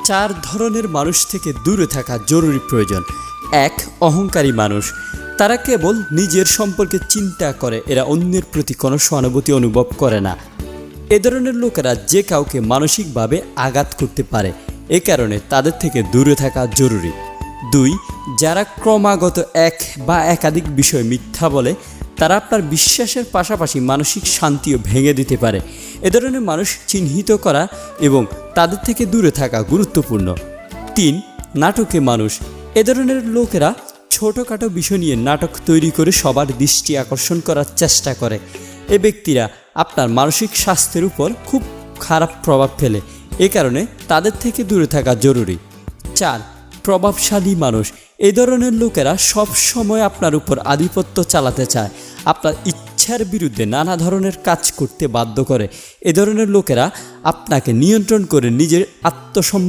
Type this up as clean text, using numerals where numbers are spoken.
4 ধরনের মানুষ থেকে দূরে থাকা জরুরি প্রয়োজন। 1. অহংকারী মানুষ। তারা কেবল নিজের সম্পর্কে চিন্তা করে, এরা অন্যের প্রতি কোনো সহানুভূতি অনুভব করে না। এ ধরনের লোকেরা যে কাউকে মানসিকভাবে আঘাত করতে পারে, এ কারণে তাদের থেকে দূরে থাকা জরুরি। 2. যারা ক্রমাগত এক বা একাধিক বিষয় মিথ্যা বলে, তারা আপনার বিশ্বাসের পাশাপাশি মানসিক শান্তিও ভেঙে দিতে পারে। এ ধরনের মানুষ চিহ্নিত করা এবং তাদের থেকে দূরে থাকা গুরুত্বপূর্ণ। 3. নাটকে মানুষ। এ ধরনের লোকেরা ছোটোখাটো বিষয় নিয়ে নাটক তৈরি করে সবার দৃষ্টি আকর্ষণ করার চেষ্টা করে। এ ব্যক্তিরা আপনার মানসিক স্বাস্থ্যের উপর খুব খারাপ প্রভাব ফেলে, এ কারণে তাদের থেকে দূরে থাকা জরুরি। 4. প্রভাবশালী মানুষ। এই ধরনের লোকেরা সব সময় আপনার উপর আধিপত্য চালাতে চায়, আপনার ইচ্ছার বিরুদ্ধে নানা ধরনের কাজ করতে বাধ্য করে। এ ধরনের লোকেরা আপনাকে নিয়ন্ত্রণ করে নিজের আত্মসম্মান